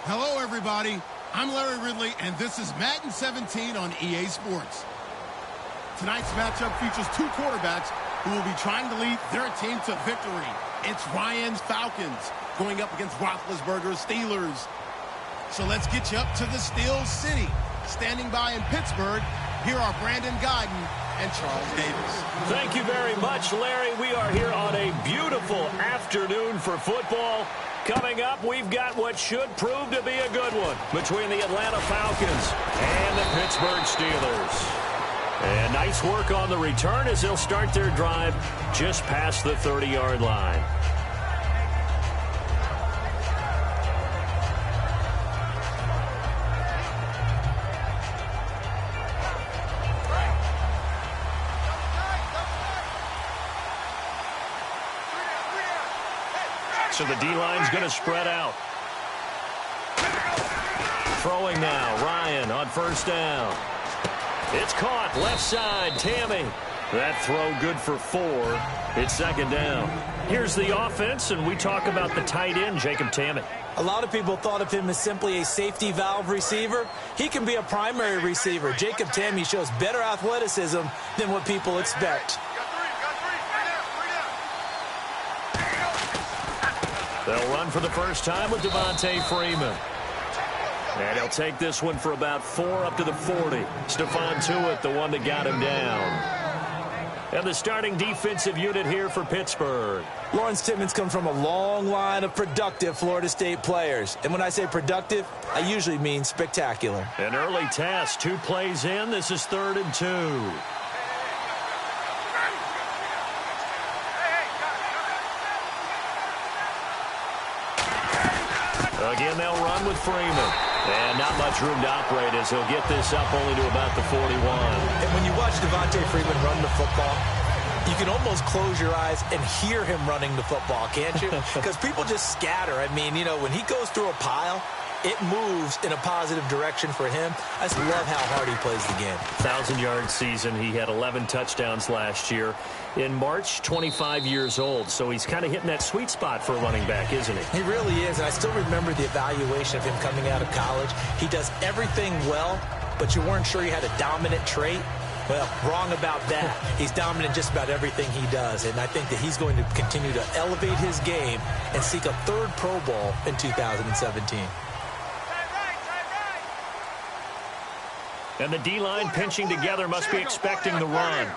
Hello, everybody. I'm Larry Ridley, and this is Madden 17 on EA Sports. Tonight's matchup features two quarterbacks who will be trying to lead their team to victory. It's Ryan's Falcons going up against Roethlisberger's Steelers. So let's get you up to the Steel City. Standing by in Pittsburgh, here are Brandon Guyton and Charles Davis. Thank you very much, Larry. We are here on a beautiful afternoon for football. Coming up, we've got what should prove to be a good one between the Atlanta Falcons and the Pittsburgh Steelers. And nice work on the return as they'll start their drive just past the 30-yard line. So the D-line's going to spread out. Throwing now, Ryan on first down. It's caught, left side, Tammy. That throw good for 4. It's second down. Here's the offense, and we talk about the tight end, Jacob Tammy. A lot of people thought of him as simply a safety valve receiver. He can be a primary receiver. Jacob Tammy shows better athleticism than what people expect. They'll run for the first time with Devontae Freeman. And he'll take this one for about 4 up to the 40. Stephon Tuitt, the one that got him down. And the starting defensive unit here for Pittsburgh. Lawrence Timmons comes from a long line of productive Florida State players. And when I say productive, I usually mean spectacular. An early test, 2 plays in. This is 3rd and 2. Again, they'll run with Freeman. And not much room to operate as he'll get this up only to about the 41. And when you watch Devontae Freeman run the football, you can almost close your eyes and hear him running the football, can't you? Because people just scatter. I mean, you know, when he goes through a pile, it moves in a positive direction for him. I just love how hard he plays the game. 1,000-yard season. He had 11 touchdowns last year. In March, 25 years old. So he's kind of hitting that sweet spot for a running back, isn't he? He really is. And I still remember the evaluation of him coming out of college. He does everything well, but you weren't sure he had a dominant trait. Well, wrong about that. He's dominant just about everything he does. And I think that he's going to continue to elevate his game and seek a 3rd Pro Bowl in 2017. And the D-line pinching together must be expecting the run.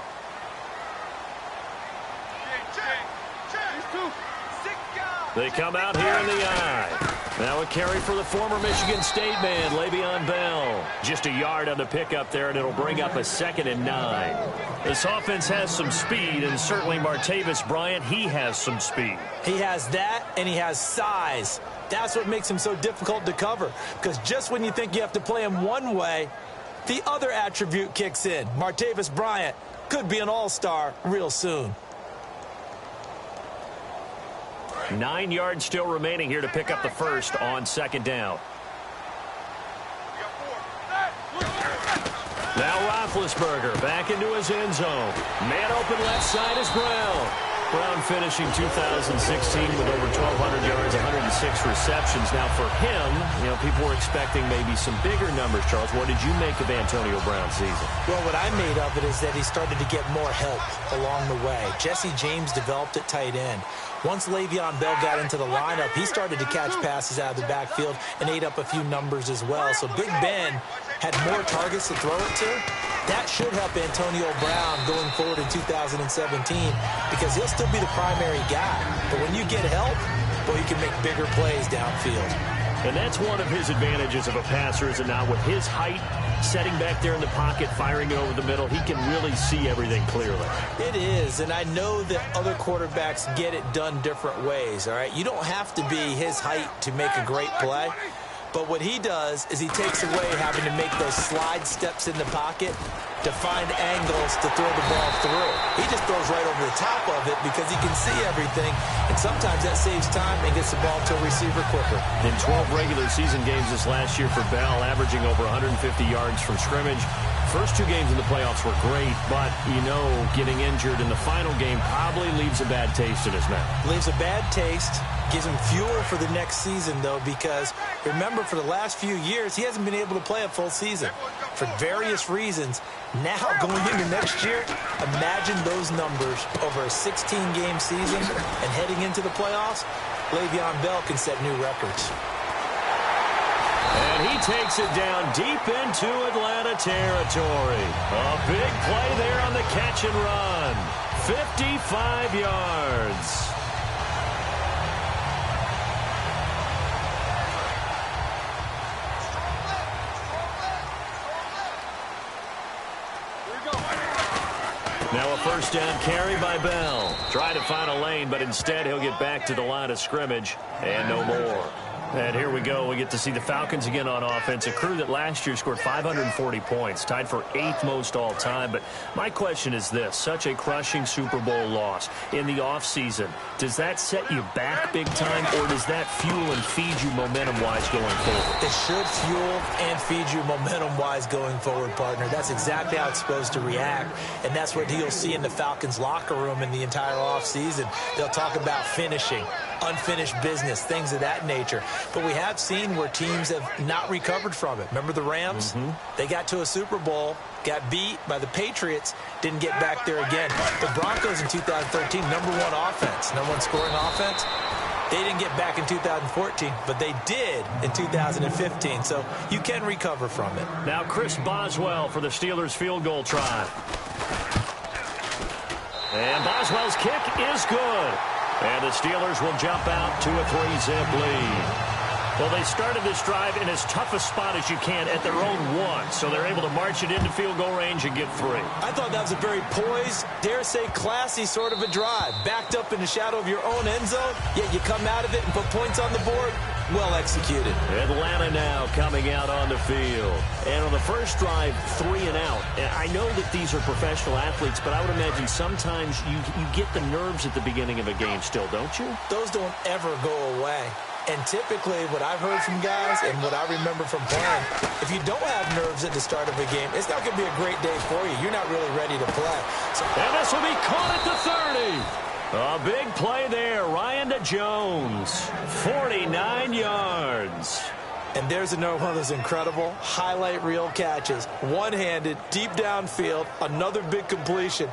They come out here in the eye. Now a carry for the former Michigan State man, Le'Veon Bell. Just a yard on the pickup there, and it'll bring up a 2nd and 9. This offense has some speed, and certainly Martavis Bryant, he has some speed. He has that, and he has size. That's what makes him so difficult to cover, because just when you think you have to play him one way, the other attribute kicks in. Martavis Bryant could be an all-star real soon. 9 yards still remaining here to pick up the first on 2nd down. Now Roethlisberger back into his end zone. Man open left side is Brown. Brown finishing 2016 with over 1,200 yards, 106 receptions. Now for him, you know, people were expecting maybe some bigger numbers, Charles. What did you make of Antonio Brown's season? Well, what I made of it is that he started to get more help along the way. Jesse James developed at tight end. Once Le'Veon Bell got into the lineup, he started to catch passes out of the backfield and ate up a few numbers as well. So Big Ben had more targets to throw it to. That should help Antonio Brown going forward in 2017 because he'll still be the primary guy. But when you get help, boy, you can make bigger plays downfield. And that's one of his advantages of a passer, is it not? With his height, setting back there in the pocket, firing it over the middle, he can really see everything clearly. It is, and I know that other quarterbacks get it done different ways, all right? You don't have to be his height to make a great play. But what he does is he takes away having to make those slide steps in the pocket to find angles to throw the ball through. He just throws right over the top of it because he can see everything, and sometimes that saves time and gets the ball to a receiver quicker. In 12 regular season games this last year for Bell, averaging over 150 yards from scrimmage, First two games in the playoffs were great, but, you know, getting injured in the final game probably leaves a bad taste in his mouth. Leaves a bad taste, gives him fuel for the next season, though, because remember, for the last few years, he hasn't been able to play a full season for various reasons. Now, going into next year, imagine those numbers over a 16-game season and heading into the playoffs. Le'Veon Bell can set new records. And he takes it down deep into Atlanta territory. A big play there on the catch and run. 55 yards. Now a first down carry by Bell. Try to find a lane, but instead he'll get back to the line of scrimmage and no more. And here we go. We get to see the Falcons again on offense, a crew that last year scored 540 points, tied for 8th most all time. But my question is this, such a crushing Super Bowl loss in the offseason, does that set you back big time, or does that fuel and feed you momentum-wise going forward? It should fuel and feed you momentum-wise going forward, partner. That's exactly how it's supposed to react, and that's what you'll see in the Falcons locker room in the entire offseason. They'll talk about finishing, unfinished business, things of that nature. But we have seen where teams have not recovered from it. Remember the Rams? They got to a Super Bowl, got beat by the Patriots, didn't get back there again. The Broncos in 2013, number one offense, number one scoring offense. They didn't get back in 2014, but they did in 2015. So you can recover from it. Now Chris Boswell for the Steelers field goal try. And Boswell's kick is good. And the Steelers will jump out to a 3-zip lead. Well, they started this drive in as tough a spot as you can at their own 1, so they're able to march it into field goal range and get 3. I thought that was a very poised, dare say classy sort of a drive. Backed up in the shadow of your own end zone, yet you come out of it and put points on the board. Well executed. Atlanta now coming out on the field. And on the first drive, 3 and out. And I know that these are professional athletes, but I would imagine sometimes you get the nerves at the beginning of a game still, don't you? Those don't ever go away. And typically, what I've heard from guys and what I remember from playing, if you don't have nerves at the start of a game, it's not going to be a great day for you. You're not really ready to play. And this will be caught at the 30. A big play there. Ryan to Jones. 49 yards. And there's another one of those incredible highlight reel catches. One-handed, deep downfield, another big completion.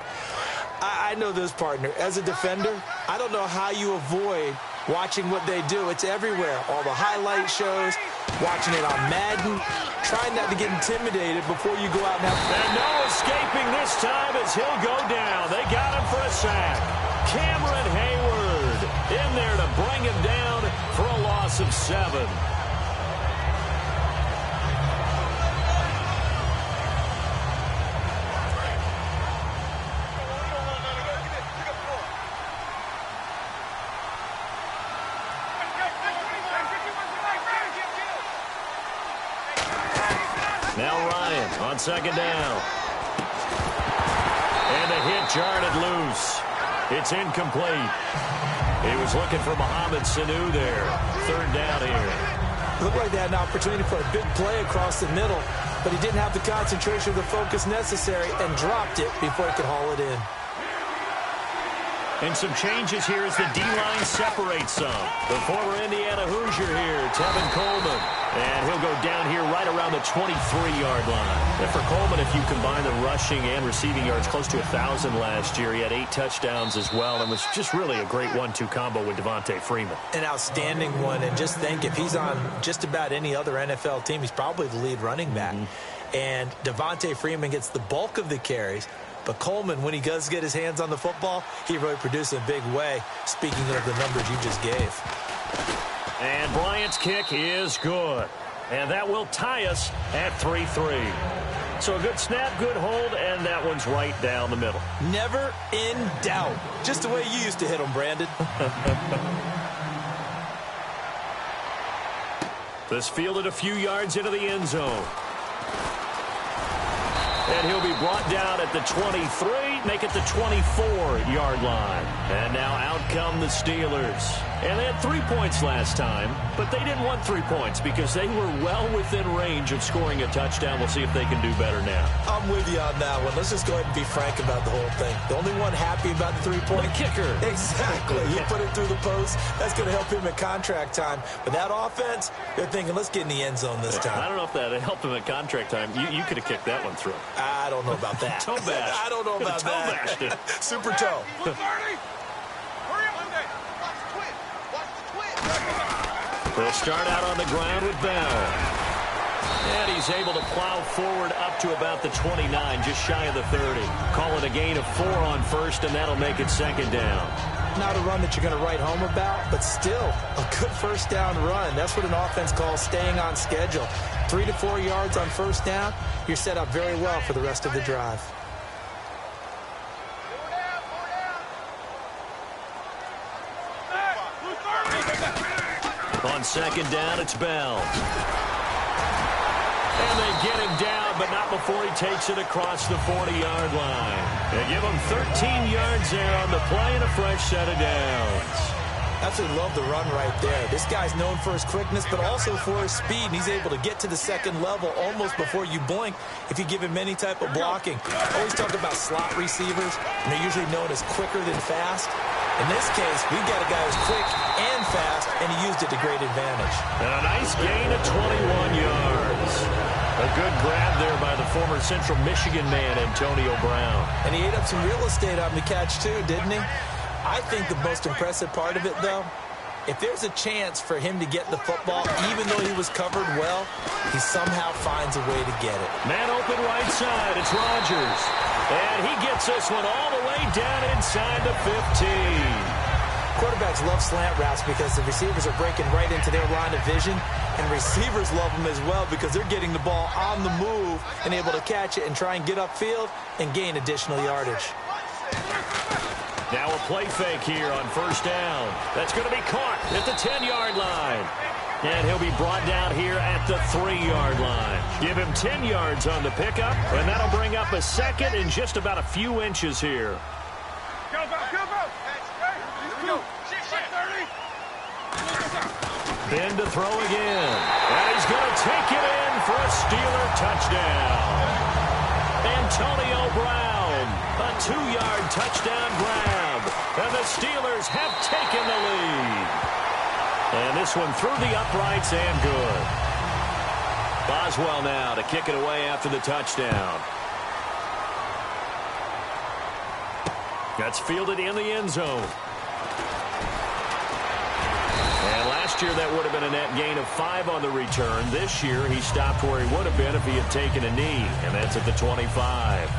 I know this, partner. As a defender, I don't know how you avoid watching what they do. It's everywhere. All the highlight shows, watching it on Madden, trying not to get intimidated before you go out and have... And no escaping this time as he'll go down. They got him for a sack. Cameron Hayward in there to bring him down for a loss of 7. Now Ryan on second down. And a hit jarred loose. It's incomplete. He was looking for Mohamed Sanu there. Third down here. Looked like they had an opportunity for a big play across the middle, but he didn't have the concentration or the focus necessary and dropped it before he could haul it in. And some changes here as the D-line separates some. The former Indiana Hoosier here, Tevin Coleman. And he'll go down here right around the 23-yard line. And for Coleman, if you combine the rushing and receiving yards, close to 1,000 last year. He had 8 touchdowns as well, and was just really a great 1-2 combo with Devontae Freeman. An outstanding one, and just think, if he's on just about any other NFL team, he's probably the lead running back. And Devontae Freeman gets the bulk of the carries. But Coleman, when he does get his hands on the football, he really produces in a big way, speaking of the numbers you just gave. And Bryant's kick is good. And that will tie us at 3-3. So a good snap, good hold, and that one's right down the middle. Never in doubt. Just the way you used to hit them, Brandon. This fielded a few yards into the end zone. And he'll be brought down at the 23, make it the 24-yard line. And now out come the Steelers. And they had 3 points last time, but they didn't want 3 points because they were well within range of scoring a touchdown. We'll see if they can do better now. I'm with you on that one. Let's just go ahead and be frank about the whole thing. The only one happy about the 3-point? The kicker. Exactly. He put it through the post. That's going to help him at contract time. But that offense, they're thinking, let's get in the end zone this time. I don't know if that helped him at contract time. You could have kicked that one through. I don't know about that. Toe bash. I don't know about toe that. Bashed it. Super toe. They'll start out on the ground with Bell. And he's able to plow forward up to about the 29, just shy of the 30. Call it a gain of 4 on first, and that'll make it second down. Not a run that you're going to write home about, but still a good first down run. That's what an offense calls staying on schedule. 3 to 4 yards on first down, you're set up very well for the rest of the drive. On second down, it's Bell. And they get him down, but not before he takes it across the 40-yard line. They give him 13 yards there on the play and a fresh set of downs. Absolutely love the run right there. This guy's known for his quickness, but also for his speed. And he's able to get to the second level almost before you blink if you give him any type of blocking. Always talk about slot receivers, and they're usually known as quicker than fast. In this case, we've got a guy who's quick and fast, and he used it to great advantage. And a nice gain of 21 yards. A good grab there by the former Central Michigan man, Antonio Brown. And he ate up some real estate on the catch, too, didn't he? I think the most impressive part of it, though, if there's a chance for him to get the football, even though he was covered well, he somehow finds a way to get it. Man open right side, it's Rodgers. And he gets this one all the way down inside the 15. Quarterbacks love slant routes because the receivers are breaking right into their line of vision, and receivers love them as well because they're getting the ball on the move and able to catch it and try and get upfield and gain additional yardage. Now a play fake here on first down. That's going to be caught at the 10-yard line. And he'll be brought down here at the 3-yard line. Give him 10 yards on the pickup, and that'll bring up a second in just about a few inches here. Ben to throw again. And he's going to take it in for a Steeler touchdown. Antonio Brown, a 2-yard touchdown grab. And the Steelers have taken the lead. And this one through the uprights and good. Boswell now to kick it away after the touchdown. That's fielded in the end zone. And last year that would have been a net gain of 5 on the return. This year he stopped where he would have been if he had taken a knee, and that's at the 25.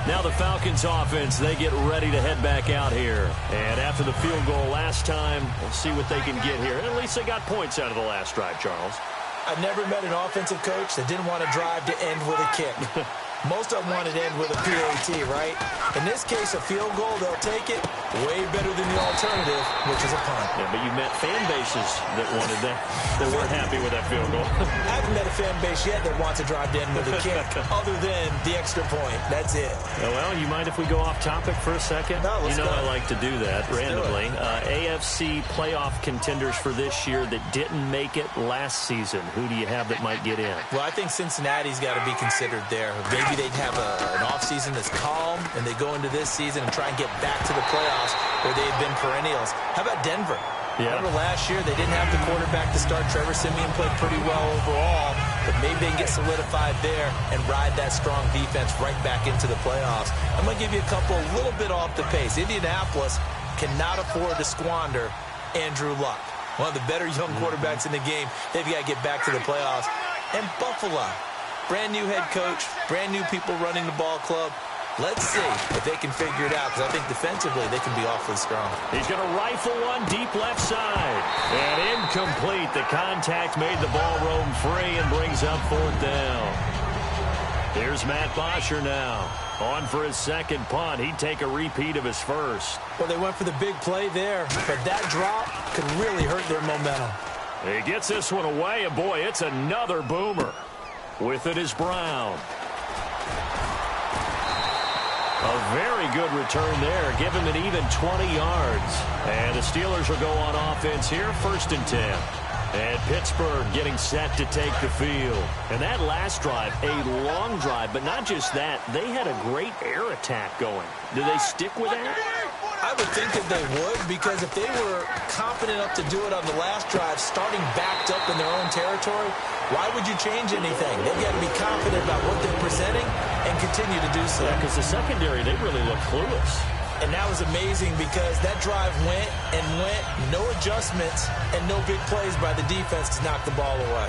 Now the Falcons offense, they get ready to head back out here. And after the field goal last time, we'll see what they can get here. At least they got points out of the last drive, Charles. I've never met an offensive coach that didn't want to drive to end with a kick. Most of them wanted to end with a PAT, right? In this case, a field goal, they'll take it way better than the alternative, which is a punt. Yeah, but you met fan bases that wanted that, that weren't happy with that field goal. I haven't met a fan base yet that wants to drive to end with a kick, other than the extra point. That's it. Well, you mind if we go off topic for a second? No, let's go. I like to do that randomly. AFC playoff contenders for this year that didn't make it last season. Who do you have that might get in? Well, I think Cincinnati's got to be considered there. Maybe they'd have an offseason that's calm, and they go into this season and try and get back to the playoffs where they've been perennials. How about Denver? Yeah. Remember last year, they didn't have the quarterback to start. Trevor Siemian played pretty well overall, but maybe they can get solidified there and ride that strong defense right back into the playoffs. I'm going to give you a couple a little bit off the pace. Indianapolis cannot afford to squander Andrew Luck, one of the better young quarterbacks in the game. They've got to get back to the playoffs. And Buffalo, brand new head coach, brand new people running the ball club. Let's see if they can figure it out, because I think defensively they can be awfully strong. He's going to rifle one deep left side. And incomplete. The contact made the ball roam free and brings up 4th down. Here's Matt Bosher now. On for his second punt. He'd take a repeat of his first. Well, they went for the big play there, but that drop could really hurt their momentum. He gets this one away, and boy, it's another boomer. With it is Brown. A very good return there. Give him an even 20 yards. And the Steelers will go on offense here, 1st and 10. And Pittsburgh getting set to take the field. And that last drive, a long drive, but not just that. They had a great air attack going. Do they stick with that? I would think that they would, because if they were confident enough to do it on the last drive, starting backed up in their own territory, why would you change anything? They've got to be confident about what they're presenting and continue to do so. Yeah, because the secondary, they really look clueless. And that was amazing because that drive went and went, no adjustments, and no big plays by the defense to knock the ball away.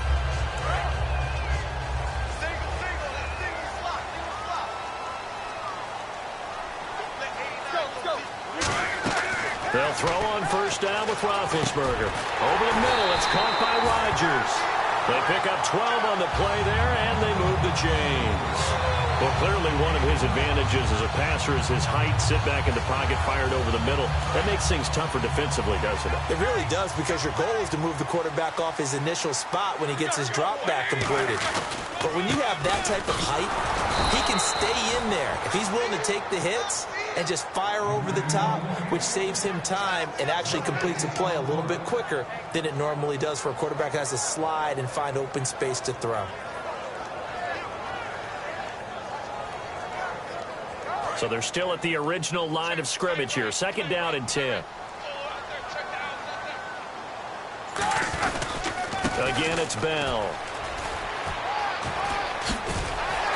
They'll throw on 1st down with Roethlisberger. Over the middle, it's caught by Rodgers. They pick up 12 on the play there, and they move the chains. Well, clearly one of his advantages as a passer is his height. Sit back in the pocket, fired over the middle. That makes things tougher defensively, doesn't it? It really does, because your goal is to move the quarterback off his initial spot when he gets his drop back completed. But when you have that type of height, he can stay in there. If he's willing to take the hits and just fire over the top, which saves him time and actually completes a play a little bit quicker than it normally does for a quarterback who has to slide and find open space to throw. So they're still at the original line of scrimmage here. 2nd down and 10. Again, it's Bell.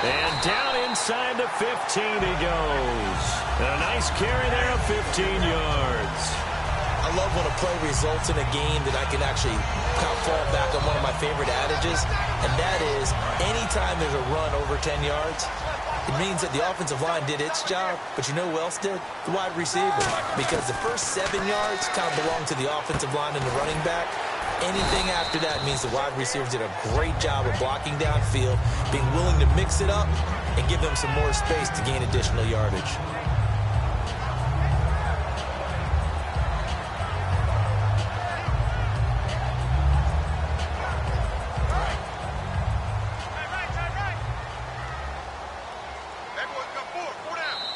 And down inside the 15 he goes. And a nice carry there of 15 yards. I love when a play results in a game that I can actually kind of fall back on one of my favorite adages, and that is anytime there's a run over 10 yards, it means that the offensive line did its job, but you know who else did? The wide receiver. Because the first 7 yards kind of belong to the offensive line and the running back. Anything after that means the wide receivers did a great job of blocking downfield, being willing to mix it up, and give them some more space to gain additional yardage.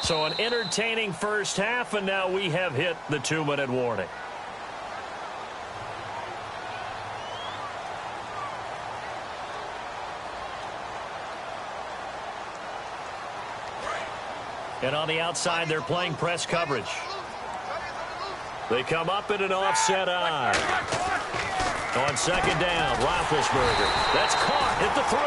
So an entertaining first half, and now we have hit the 2-minute warning. And on the outside, they're playing press coverage. They come up in an offset eye. On 2nd down, Roethlisberger. That's caught at the 3.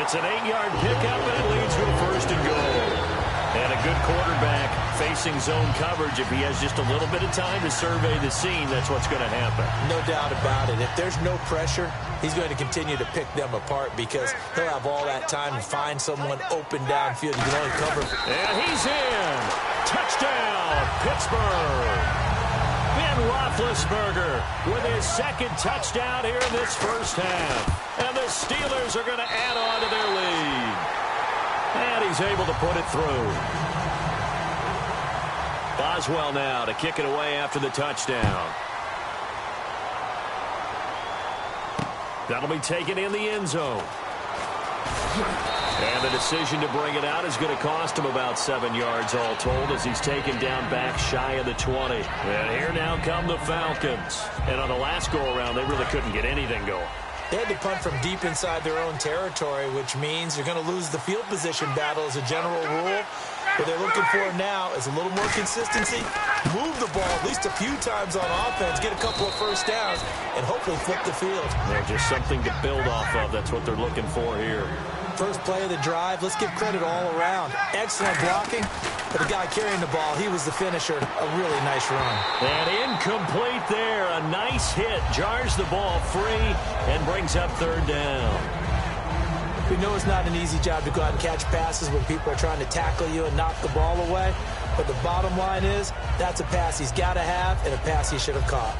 It's an 8-yard pickup, and it leads to a 1st and goal. And a good quarterback facing zone coverage. If he has just a little bit of time to survey the scene, that's what's going to happen. No doubt about it. If there's no pressure, he's going to continue to pick them apart because he'll have all that time to find someone open downfield. You can only cover. And he's in. Touchdown, Pittsburgh. Ben Roethlisberger with his 2nd touchdown here in this first half. And the Steelers are going to add on to their lead. And he's able to put it through. Boswell now to kick it away after the touchdown. That'll be taken in the end zone. And the decision to bring it out is going to cost him about 7 yards all told as he's taken down back shy of the 20. And here now come the Falcons. And on the last go-around, they really couldn't get anything going. They had to punt from deep inside their own territory, which means you're going to lose the field position battle as a general rule. What they're looking for now is a little more consistency, move the ball at least a few times on offense, get a couple of first downs, and hopefully flip the field. Yeah, just something to build off of. That's what they're looking for here. First play of the drive, let's give credit all around. Excellent blocking, but the guy carrying the ball, he was the finisher. A really nice run. And incomplete there. A nice hit. Jars the ball free and brings up 3rd down. We know it's not an easy job to go out and catch passes when people are trying to tackle you and knock the ball away. But the bottom line is, that's a pass he's got to have and a pass he should have caught.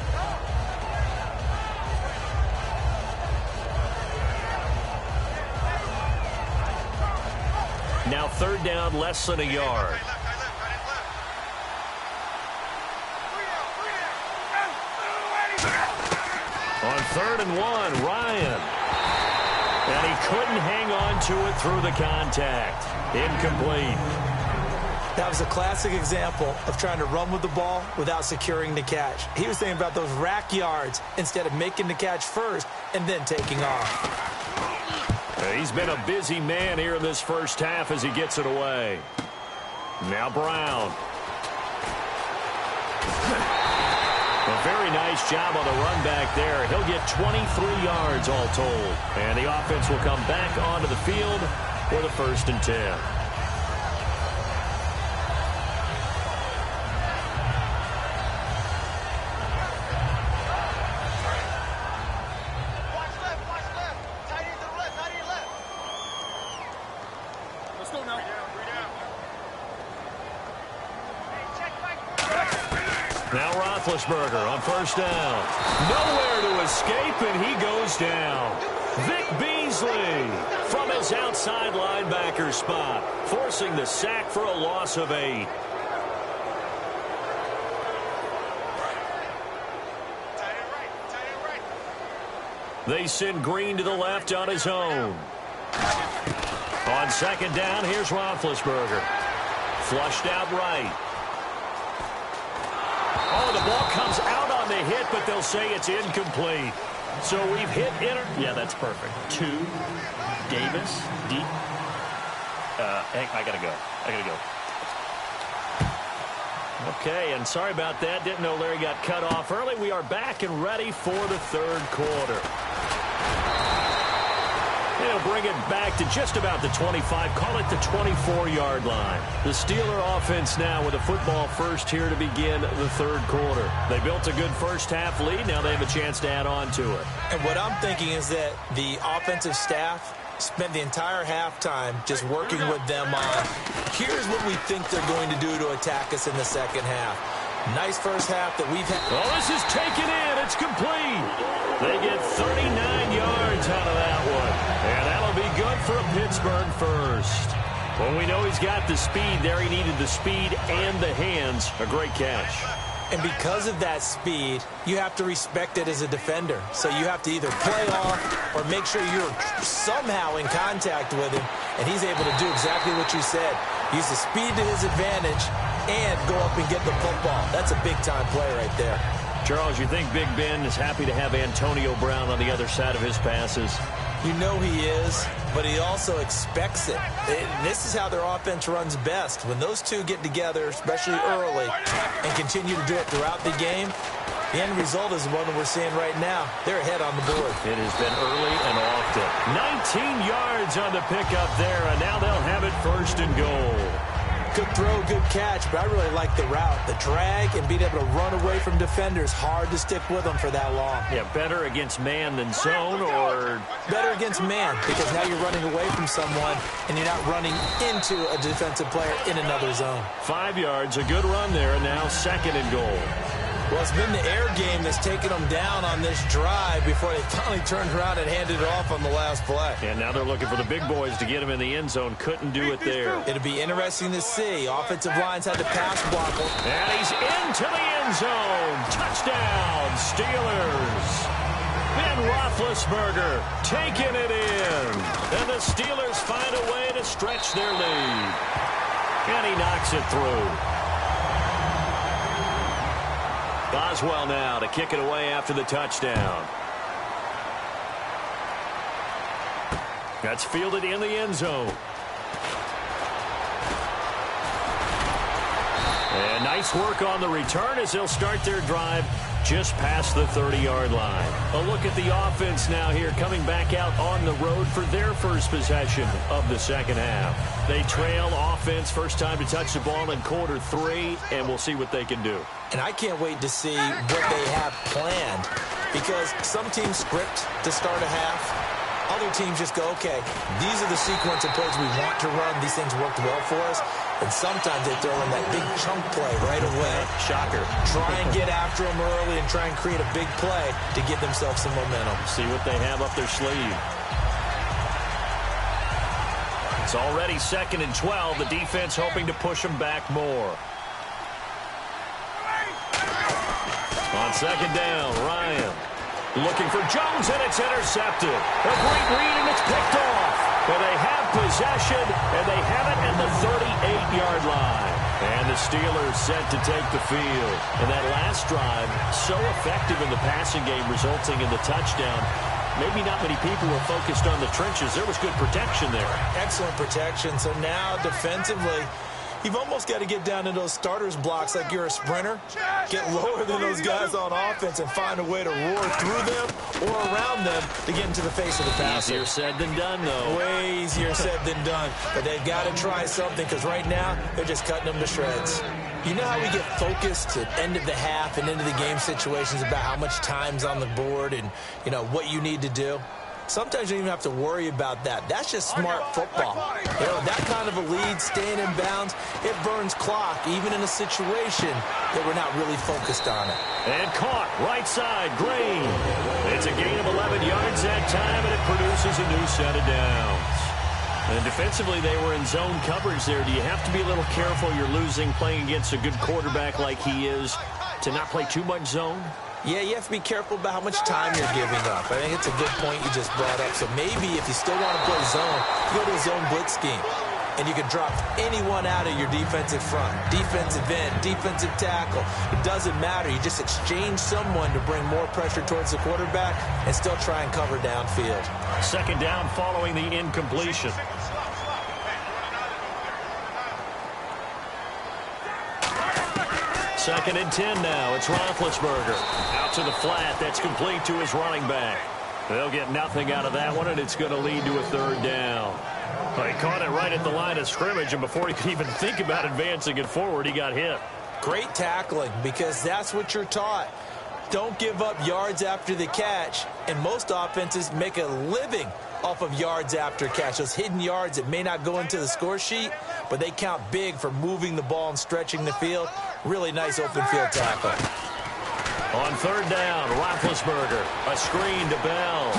Now 3rd down, less than a yard. On 3rd and 1, Ryan. And he couldn't hang on to it through the contact. Incomplete. That was a classic example of trying to run with the ball without securing the catch. He was thinking about those rack yards instead of making the catch first and then taking off. He's been a busy man here in this first half as he gets it away. Now Brown. A very nice job on the run back there. He'll get 23 yards all told. And the offense will come back onto the field for the 1st and 10. Now Roethlisberger on 1st down. Nowhere to escape, and he goes down. Vic Beasley from his outside linebacker spot, forcing the sack for a loss of 8. They send Green to the left on his own. On 2nd down, here's Roethlisberger. Flushed out right. Oh, the ball comes out on the hit, but they'll say it's incomplete. So we've hit Yeah, that's perfect. 2, Davis, deep. Hey, I gotta go. Okay, and sorry about that. Didn't know Larry got cut off early. We are back and ready for the 3rd quarter. They'll bring it back to just about the 25, call it the 24-yard line. The Steeler offense now with a football first here to begin the 3rd quarter. They built a good first half lead. Now they have a chance to add on to it. And what I'm thinking is that the offensive staff spent the entire halftime just working with them on, here's what we think they're going to do to attack us in the 2nd half. Nice first half that we've had. Oh, this is taken in. It's complete. They get 39 yards out of that one. And that'll be good for a Pittsburgh first. Well, we know he's got the speed there. He needed the speed and the hands. A great catch. And because of that speed, you have to respect it as a defender. So you have to either play off or make sure you're somehow in contact with him. And he's able to do exactly what you said. Use the speed to his advantage and go up and get the football. That's a big-time play right there. Charles, you think Big Ben is happy to have Antonio Brown on the other side of his passes? You know he is, but he also expects it. This is how their offense runs best. When those two get together, especially early, and continue to do it throughout the game, the end result is the one that we're seeing right now. They're ahead on the board. It has been early and often. 19 yards on the pickup there, and now they'll have it 1st and goal. Good throw, good catch, but I really like the route. The drag and being able to run away from defenders, hard to stick with them for that long. Yeah, better against man than zone, or? Better against man, because now you're running away from someone and you're not running into a defensive player in another zone. 5 yards, a good run there, and now 2nd and goal. Well, it's been the air game that's taken them down on this drive before they finally turned around and handed it off on the last play. And now they're looking for the big boys to get him in the end zone. Couldn't do it there. It'll be interesting to see. Offensive lines had to pass block him. And he's into the end zone. Touchdown, Steelers. Ben Roethlisberger taking it in. And the Steelers find a way to stretch their lead. And he knocks it through. Boswell now to kick it away after the touchdown. That's fielded in the end zone. And nice work on the return as they'll start their drive just past the 30-yard line. A look at the offense now here, coming back out on the road for their first possession of the 2nd half. They trail offense, first time to touch the ball in quarter 3, and we'll see what they can do. And I can't wait to see what they have planned, because some teams script to start a half. Other teams just go, okay, these are the sequence of plays we want to run. These things worked well for us. And sometimes they throw in that big chunk play right away. Shocker. Try and get after them early and try and create a big play to give themselves some momentum. See what they have up their sleeve. It's already 2nd and 12. The defense hoping to push them back more. On 2nd down, Ryan looking for Jones, and it's intercepted. A great read, and it's picked off. But they have possession, and they have it at the 38-yard line. And the Steelers set to take the field. And that last drive, so effective in the passing game, resulting in the touchdown. Maybe not many people were focused on the trenches. There was good protection there. Excellent protection. So now defensively, you've almost got to get down to those starters blocks like you're a sprinter. Get lower than those guys on offense and find a way to roar through them or around them to get into the face of the passer. Easier said than done, though. Way easier said than done. But they've got to try something because right now they're just cutting them to shreds. You know how we get focused at end of the half and into the game situations about how much time's on the board and, you know, what you need to do? Sometimes you don't even have to worry about that. That's just smart football. You know, that kind of a lead, staying in bounds, it burns clock, even in a situation that we're not really focused on it. And caught, right side, Green. It's a gain of 11 yards that time, and it produces a new set of downs. And defensively, they were in zone coverage there. Do you have to be a little careful? You're losing, playing against a good quarterback like he is, to not play too much zone? Yeah, you have to be careful about how much time you're giving up. I think it's a good point you just brought up. So maybe if you still want to play zone, you go to a zone blitz scheme. And you can drop anyone out of your defensive front. Defensive end, defensive tackle. It doesn't matter. You just exchange someone to bring more pressure towards the quarterback and still try and cover downfield. Second down following the incompletion. Second and 10 now. It's Roethlisberger. Out to the flat. That's complete to his running back. They'll get nothing out of that one, and it's going to lead to a third down. Well, he caught it right at the line of scrimmage, and before he could even think about advancing it forward, he got hit. Great tackling, because that's what you're taught. Don't give up yards after the catch, and most offenses make a living off of yards after catch. Those hidden yards that may not go into the score sheet, but they count big for moving the ball and stretching the field. Really nice open field tackle. On third down, Roethlisberger. A screen to Bell.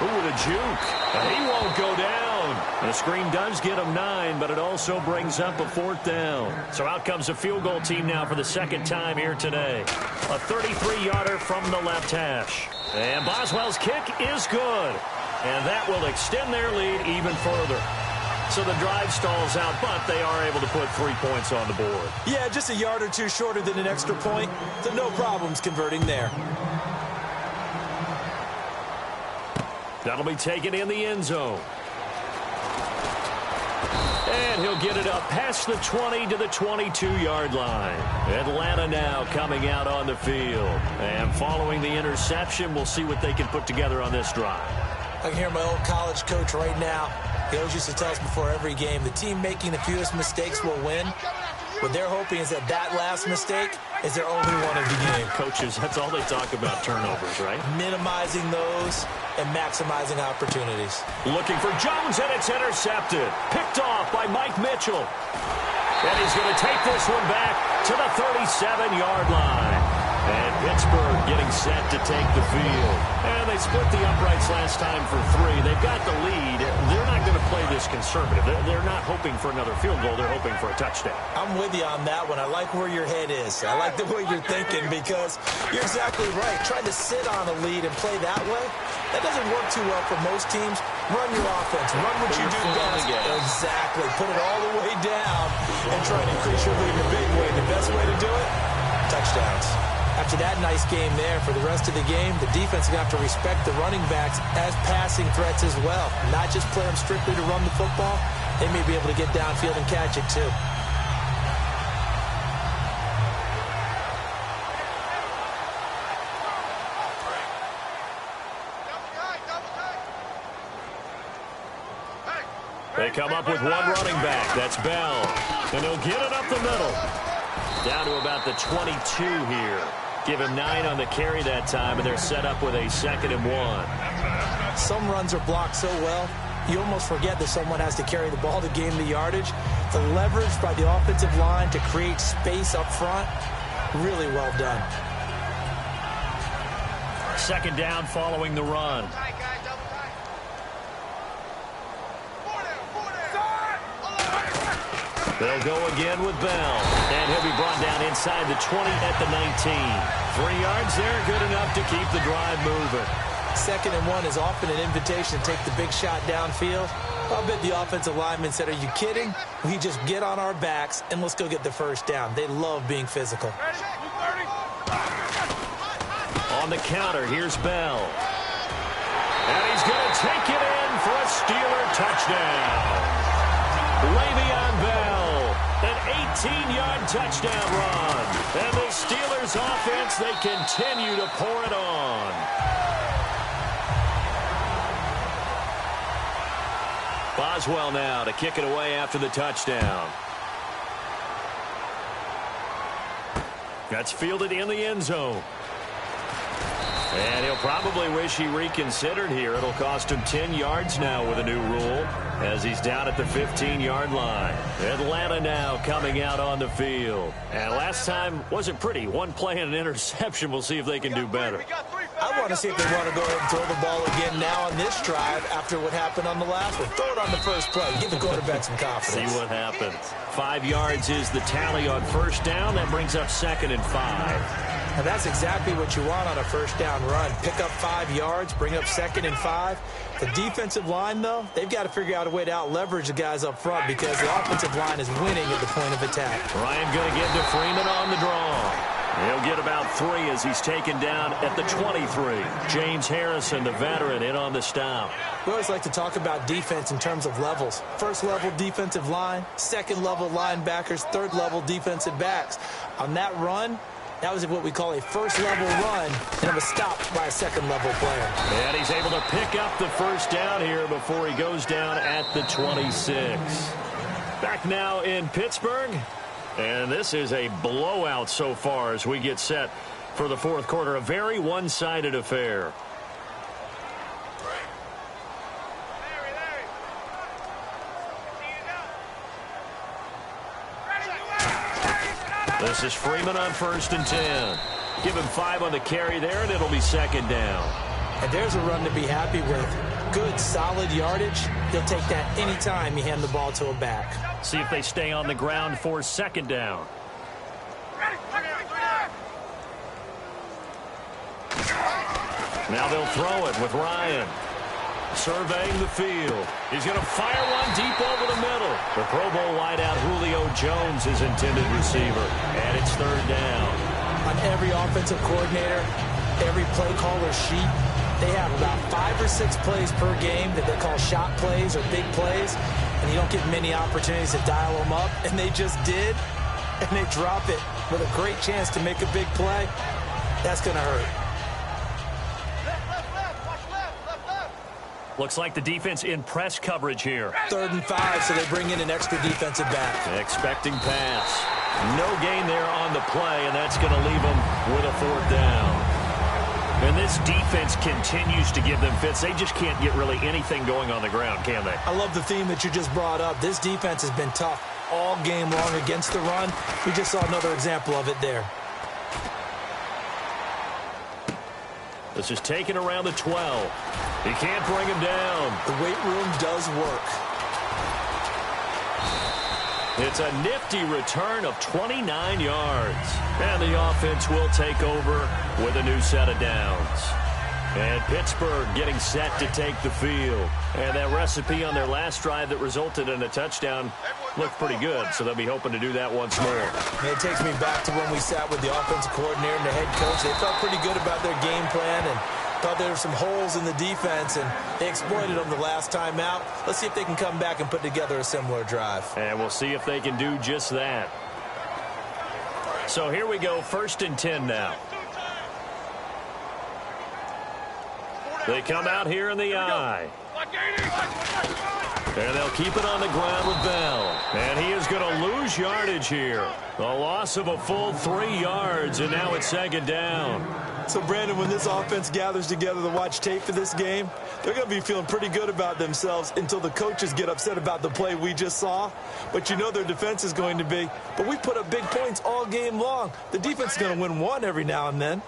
Ooh, the juke. And he won't go down. The screen does get him 9, but it also brings up a fourth down. So out comes a field goal team now for the second time here today. A 33-yarder from the left hash. And Boswell's kick is good. And that will extend their lead even further. So the drive stalls out, but they are able to put 3 points on the board. Yeah, just a yard or two shorter than an extra point. So no problems converting there. That'll be taken in the end zone. And he'll get it up past the 20 to the 22-yard line. Atlanta now coming out on the field. And following the interception, we'll see what they can put together on this drive. I can hear my old college coach right now. He always used to tell us before every game, the team making the fewest mistakes will win. What they're hoping is that that last mistake is their only one of the game. Coaches, that's all they talk about, turnovers, right? Minimizing those and maximizing opportunities. Looking for Jones, and it's intercepted. Picked off by Mike Mitchell. And he's going to take this one back to the 37-yard line. And Pittsburgh getting set to take the field. And they split the uprights last time for 3. They've got the lead. They're not going to play this conservative. They're not hoping for another field goal. They're hoping for a touchdown. I'm with you on that one. I like where your head is. I like the way you're thinking because you're exactly right. Trying to sit on a lead and play that way, that doesn't work too well for most teams. Run your offense. Run what you do best. Exactly. Put it all the way down and try to increase your lead in a big way. The best way to do it, touchdowns. After that nice game there, for the rest of the game, the defense is going to have to respect the running backs as passing threats as well. Not just play them strictly to run the football. They may be able to get downfield and catch it too. They come up with one running back. That's Bell. And he'll get it up the middle. Down to about the 22 here. Give him 9 on the carry that time, and they're set up with a 2nd and 1. Some runs are blocked so well, you almost forget that someone has to carry the ball to gain the yardage. The leverage by the offensive line to create space up front, really well done. Second down following the run. They'll go again with Bell. And he'll be brought down inside the 20 at the 19. 3 yards there, good enough to keep the drive moving. 2nd and 1 is often an invitation to take the big shot downfield. I bet the offensive lineman said, are you kidding? We just get on our backs and let's go get the first down. They love being physical. On the counter, here's Bell. And he's going to take it in for a Steeler touchdown. Le'Veon Bell, an 18-yard touchdown run. And the Steelers offense, they continue to pour it on. Boswell now to kick it away after the touchdown. That's fielded in the end zone. And he'll probably wish he reconsidered here. It'll cost him 10 yards now with a new rule as he's down at the 15-yard line. Atlanta now coming out on the field. And last time wasn't pretty. One play and an interception. We'll see if they can do better. I want to see if they want to go ahead and throw the ball again now on this drive after what happened on the last one. Throw it on the first play. Give the quarterback some confidence. See what happens. 5 yards is the tally on first down. That brings up 2nd and 5. And that's exactly what you want on a first down run. Pick up 5 yards, bring up 2nd and 5. The defensive line, though, they've got to figure out a way to out-leverage the guys up front because the offensive line is winning at the point of attack. Ryan going to get to Freeman on the draw. He'll get about 3 as he's taken down at the 23. James Harrison, the veteran, in on the stop. We always like to talk about defense in terms of levels. First-level defensive line, second-level linebackers, third-level defensive backs. On that run, that was what we call a first-level run, and it was stopped by a second-level player. And he's able to pick up the first down here before he goes down at the 26. Back now in Pittsburgh. And this is a blowout so far as we get set for the fourth quarter. A very one-sided affair. This is Freeman on 1st and 10. Give him 5 on the carry there, and it'll be 2nd down. And there's a run to be happy with. Good, solid yardage. He'll take that anytime you hand the ball to a back. See if they stay on the ground for 2nd down. Now they'll throw it with Ryan. Surveying the field. He's going to fire one deep over the middle. The Pro Bowl wideout Julio Jones is intended receiver. And it's 3rd down. On every offensive coordinator, every play caller sheet, they have about 5 or 6 plays per game that they call shot plays or big plays. And you don't get many opportunities to dial them up. And they just did. And they drop it with a great chance to make a big play. That's going to hurt. Looks like the defense in press coverage here. 3rd and 5, so they bring in an extra defensive back. Expecting pass. No gain there on the play, and that's going to leave them with a 4th down. And this defense continues to give them fits. They just can't get really anything going on the ground, can they? I love the theme that you just brought up. This defense has been tough all game long against the run. We just saw another example of it there. This is taken around the 12. He can't bring him down. The weight room does work. It's a nifty return of 29 yards. And the offense will take over with a new set of downs. And Pittsburgh getting set to take the field. And that recipe on their last drive that resulted in a touchdown looked pretty good, so they'll be hoping to do that once more. And it takes me back to when we sat with the offensive coordinator and the head coach. They felt pretty good about their game plan and thought there were some holes in the defense, and they exploited them the last time out. Let's see if they can come back and put together a similar drive. And we'll see if they can do just that. So here we go, 1st and 10 now. They come out here in the eye. And they'll keep it on the ground with Bell. And he is going to lose yardage here. A loss of a full 3 yards, and now it's 2nd down. So, Brandon, when this offense gathers together to watch tape for this game, they're going to be feeling pretty good about themselves until the coaches get upset about the play we just saw. But you know their defense is going to be. But we put up big points all game long. The defense is going to win one every now and then.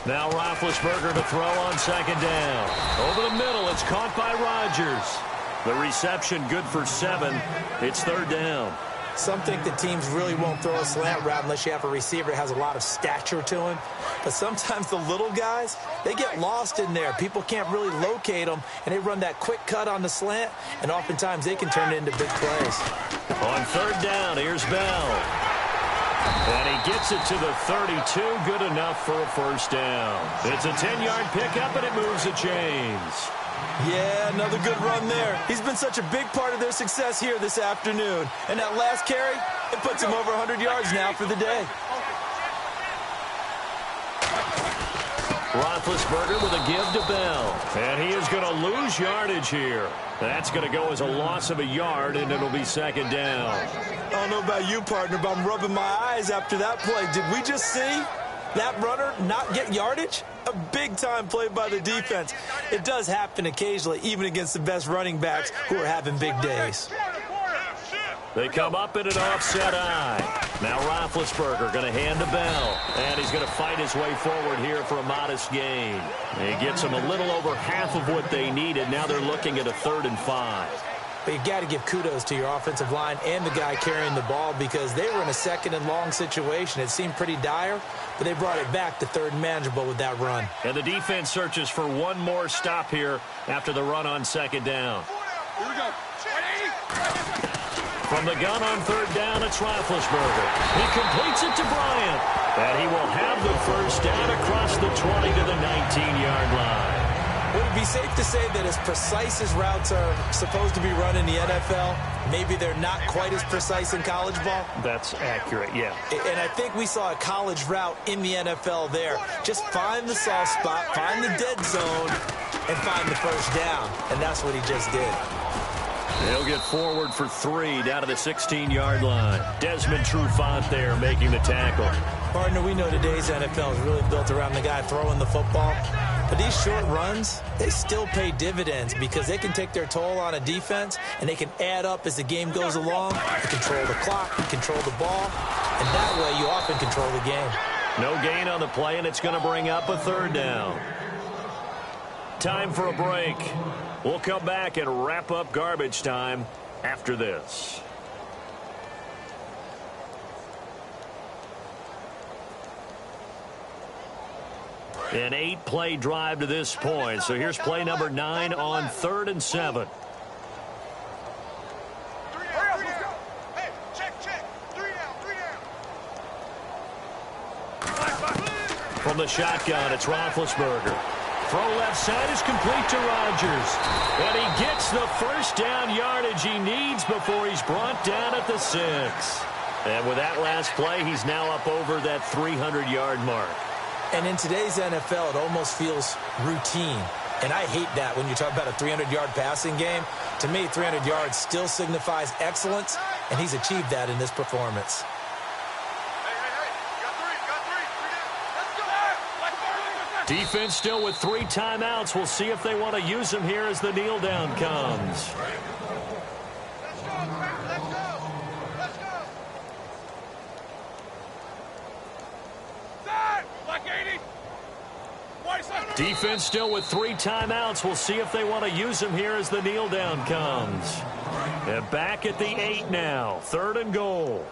Now Roethlisberger to throw on 2nd down. Over the middle, it's caught by Rodgers. The reception good for 7. It's 3rd down. Some think that teams really won't throw a slant route unless you have a receiver that has a lot of stature to him. But sometimes the little guys, they get lost in there. People can't really locate them, and they run that quick cut on the slant, and oftentimes they can turn it into big plays. On third down, here's Bell. And he gets it to the 32, good enough for a first down. It's a 10-yard pickup, and it moves the chains. Yeah, another good run there. He's been such a big part of their success here this afternoon. And that last carry, it puts him over 100 yards now for the day. Roethlisberger with a give to Bell. And he is going to lose yardage here. That's going to go as a loss of a yard, and it'll be second down. I don't know about you, partner, but I'm rubbing my eyes after that play. Did we just see that runner not get yardage? A big-time play by the defense. It does happen occasionally, even against the best running backs who are having big days. They come up in an offset eye. Now Roethlisberger going to hand to Bell. And he's going to fight his way forward here for a modest gain. He gets them a little over half of what they needed. Now they're looking at a 3rd and 5. But you got to give kudos to your offensive line and the guy carrying the ball because they were in a 2nd and long situation. It seemed pretty dire, but they brought it back to 3rd and manageable with that run. And the defense searches for one more stop here after the run on 2nd down. Here we go. From the gun on 3rd down, it's Roethlisberger. He completes it to Bryant. And he will have the first down across the 20 to the 19-yard line. Would it be safe to say that as precise as routes are supposed to be run in the NFL, maybe they're not quite as precise in college ball? That's accurate, yeah. And I think we saw a college route in the NFL there. Just find the soft spot, find the dead zone, and find the first down. And that's what he just did. He'll get forward for 3 down to the 16-yard line. Desmond Trufant there making the tackle. Partner, we know today's NFL is really built around the guy throwing the football. But these short runs, they still pay dividends because they can take their toll on a defense and they can add up as the game goes along. You control the clock, you control the ball, and that way you often control the game. No gain on the play, and it's going to bring up a 3rd down. Time for a break. We'll come back and wrap up garbage time after this. An 8-play drive to this point. So here's play number 9 on 3rd and 7. From the shotgun, it's Roethlisberger. Throw left side is complete to Rodgers. And he gets the first down yardage he needs before he's brought down at the 6. And with that last play, he's now up over that 300-yard mark. And in today's NFL, it almost feels routine. And I hate that when you talk about a 300-yard passing game. To me, 300 yards still signifies excellence, and he's achieved that in this performance. Defense still with 3 timeouts. We'll see if they want to use them here as the kneel down comes. Defense still with 3 timeouts. We'll see if they want to use them here as the kneel down comes. And back at the 8 now. 3rd and goal.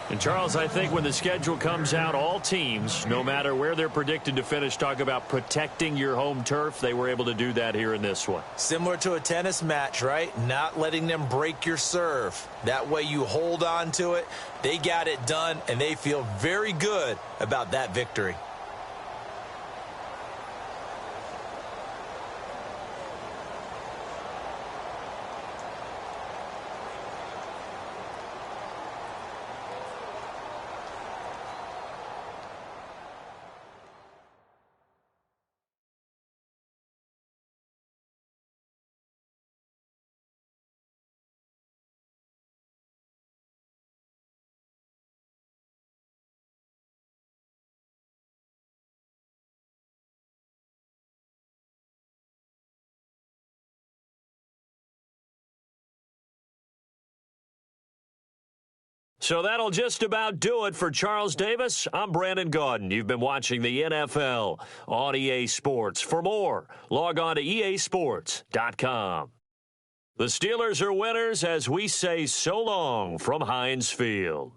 And, Charles, I think when the schedule comes out, all teams, no matter where they're predicted to finish, talk about protecting your home turf. They were able to do that here in this one. Similar to a tennis match, right? Not letting them break your serve. That way you hold on to it. They got it done, and they feel very good about that victory. So that'll just about do it for Charles Davis. I'm Brandon Gaudin. You've been watching the NFL on EA Sports. For more, log on to easports.com. The Steelers are winners as we say so long from Heinz Field.